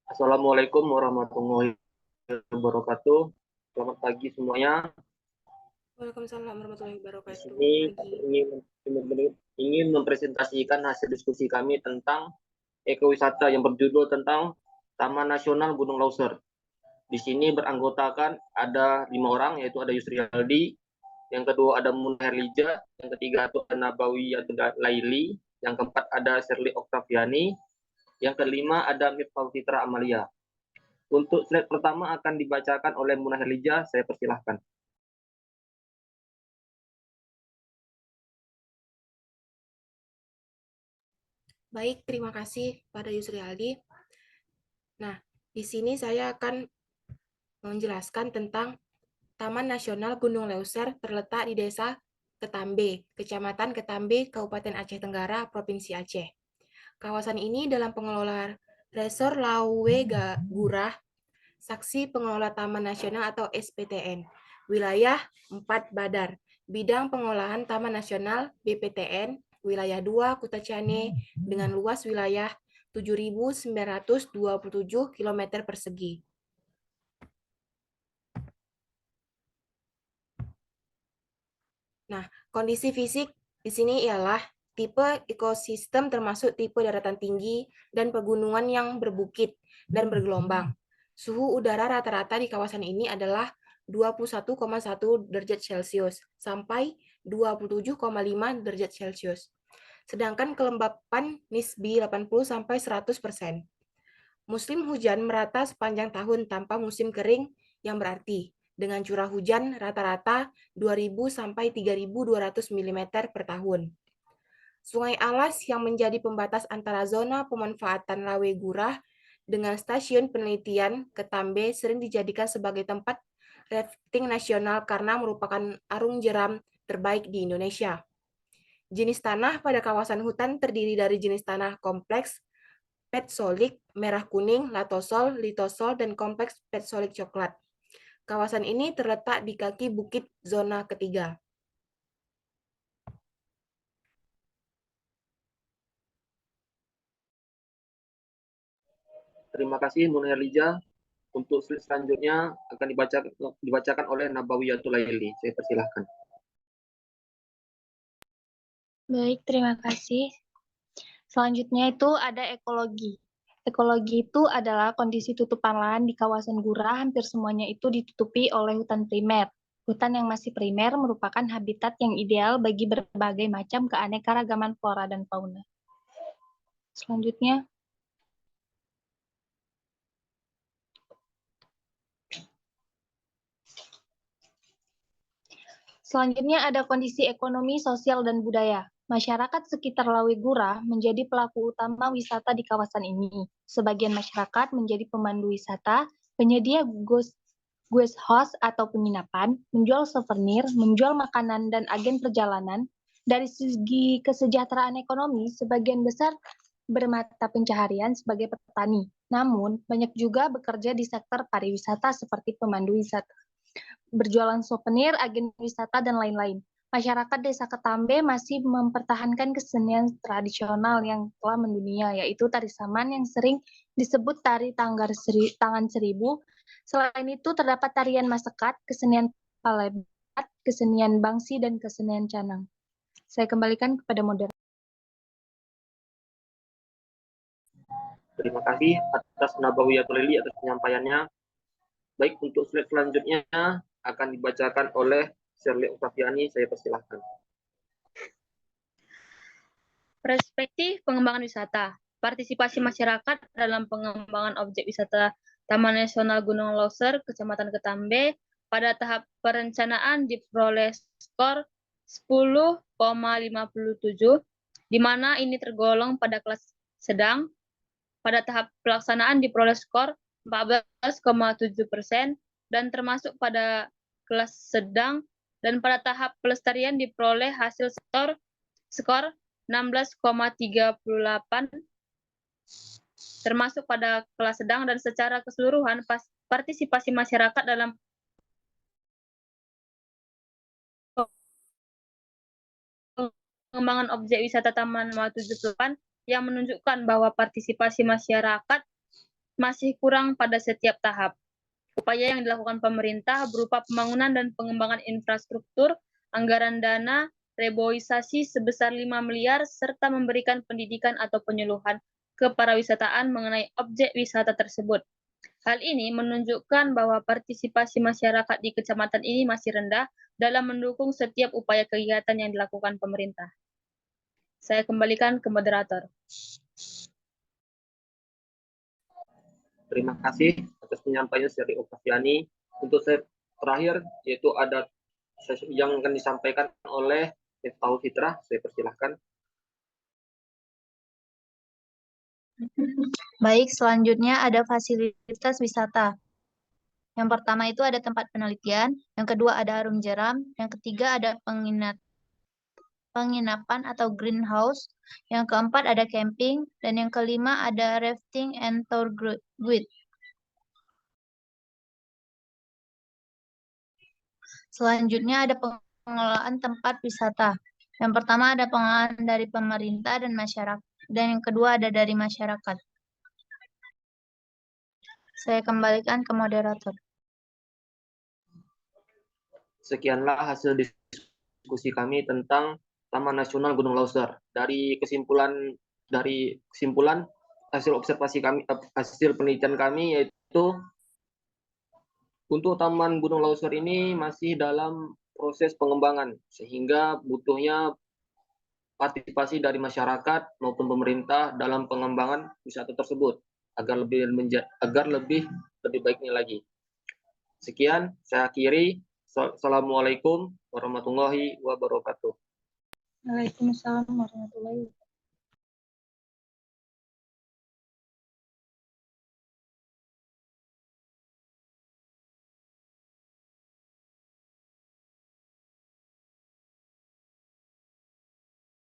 Assalamualaikum warahmatullahi wabarakatuh. Selamat pagi semuanya. Waalaikumsalam warahmatullahi Di wabarakatuh. sini Pagi. aku ingin mempresentasikan hasil diskusi kami tentang ekowisata yang berjudul tentang Taman Nasional Gunung Lauser. Di sini beranggotakan ada 5 orang, yaitu ada Yusri Aldi, yang kedua ada Munah Herlija, yang ketiga itu ada Nabawi Laili, yang keempat ada Shirley Oktaviani, yang kelima ada Mifal Fitra Amalia. Untuk slide pertama akan dibacakan oleh Munah Herlija, saya persilahkan. Baik, terima kasih pada Yusri Aldi. Nah, di sini saya akan menjelaskan tentang Taman Nasional Gunung Leuser terletak di Desa Ketambe, Kecamatan Ketambe, Kabupaten Aceh Tenggara, Provinsi Aceh. Kawasan ini dalam pengelola Resor Lawe Gurah, Saksi Pengelola Taman Nasional atau SPTN, Wilayah 4 Badar, Bidang Pengolahan Taman Nasional BPTN, Wilayah 2 Kutacane dengan luas wilayah 7.927 km persegi. Nah, kondisi fisik di sini ialah tipe ekosistem termasuk tipe daratan tinggi dan pegunungan yang berbukit dan bergelombang. Suhu udara rata-rata di kawasan ini adalah 21,1 derajat Celcius sampai 27,5 derajat Celcius. Sedangkan kelembapan nisbi 80 sampai 100%. Musim hujan merata sepanjang tahun tanpa musim kering yang berarti, dengan curah hujan rata-rata 2.000 sampai 3.200 mm per tahun. Sungai Alas yang menjadi pembatas antara zona pemanfaatan Lawe Gurah dengan stasiun penelitian Ketambe sering dijadikan sebagai tempat rafting nasional karena merupakan arung jeram terbaik di Indonesia. Jenis tanah pada kawasan hutan terdiri dari jenis tanah kompleks, petsolik, merah kuning, latosol, litosol, dan kompleks petsolik coklat. Kawasan ini terletak di kaki bukit zona ketiga. Terima kasih Munah Herlija. Untuk slide selanjutnya akan dibacakan oleh Nabawiyatul Laili. Saya persilahkan. Baik, terima kasih. Selanjutnya itu ada ekologi. Ekologi itu adalah kondisi tutupan lahan di kawasan gurah, hampir semuanya itu ditutupi oleh hutan primer. Hutan yang masih primer merupakan habitat yang ideal bagi berbagai macam keanekaragaman flora dan fauna. Selanjutnya, ada kondisi ekonomi, sosial, dan budaya. Masyarakat sekitar Lawe Gurah menjadi pelaku utama wisata di kawasan ini. Sebagian masyarakat menjadi pemandu wisata, penyedia guest house atau penginapan, menjual souvenir, menjual makanan, dan agen perjalanan. Dari segi kesejahteraan ekonomi, sebagian besar bermata pencaharian sebagai petani. Namun, banyak juga bekerja di sektor pariwisata seperti pemandu wisata, berjualan souvenir, agen wisata, dan lain-lain. Masyarakat Desa Ketambe masih mempertahankan kesenian tradisional yang telah mendunia, yaitu tari saman yang sering disebut tari tangan seribu. Selain itu, terdapat tarian masekat, kesenian palebat, kesenian bangsi, dan kesenian canang. Saya kembalikan kepada moderator. Terima kasih atas Nabawiyatul Laili atas penyampaiannya. Baik, untuk slide selanjutnya akan dibacakan oleh Shirley Oktaviani. Saya persilahkan. Perspektif pengembangan wisata. Partisipasi masyarakat dalam pengembangan objek wisata Taman Nasional Gunung Leuser, Kecamatan Ketambe, pada tahap perencanaan diperoleh skor 10,57, di mana ini tergolong pada kelas sedang. Pada tahap pelaksanaan diperoleh skor 14,7% dan termasuk pada kelas sedang, dan pada tahap pelestarian diperoleh hasil skor 16,38 termasuk pada kelas sedang, dan secara keseluruhan partisipasi masyarakat dalam pengembangan objek wisata Taman Nasional 78 yang menunjukkan bahwa partisipasi masyarakat masih kurang pada setiap tahap. Upaya yang dilakukan pemerintah berupa pembangunan dan pengembangan infrastruktur, anggaran dana, reboisasi sebesar 5 miliar, serta memberikan pendidikan atau penyuluhan keparawisataan mengenai objek wisata tersebut. Hal ini menunjukkan bahwa partisipasi masyarakat di kecamatan ini masih rendah dalam mendukung setiap upaya kegiatan yang dilakukan pemerintah. Saya kembalikan ke moderator. Terima kasih atas penyampaian dari Oktaviani. Untuk saya terakhir, yaitu ada yang akan disampaikan oleh Miftahul Fitrah. Saya persilahkan. Baik, selanjutnya ada fasilitas wisata. Yang pertama itu ada tempat penelitian, yang kedua ada harum jeram, yang ketiga ada penginapan atau greenhouse, yang keempat ada camping, dan yang kelima ada rafting and tour guide. Selanjutnya ada pengelolaan tempat wisata. Yang pertama ada pengelolaan dari pemerintah dan masyarakat, dan yang kedua ada dari masyarakat. Saya kembalikan ke moderator. Sekianlah hasil diskusi kami tentang Taman Nasional Gunung Lauser. Dari kesimpulan hasil observasi kami, hasil penelitian kami, yaitu untuk Taman Gunung Lauser ini masih dalam proses pengembangan, sehingga butuhnya partisipasi dari masyarakat maupun pemerintah dalam pengembangan wisata tersebut agar lebih baiknya lagi. Sekian, saya akhiri. Assalamualaikum warahmatullahi wabarakatuh. Waalaikumsalam warahmatullahi wabarakatuh.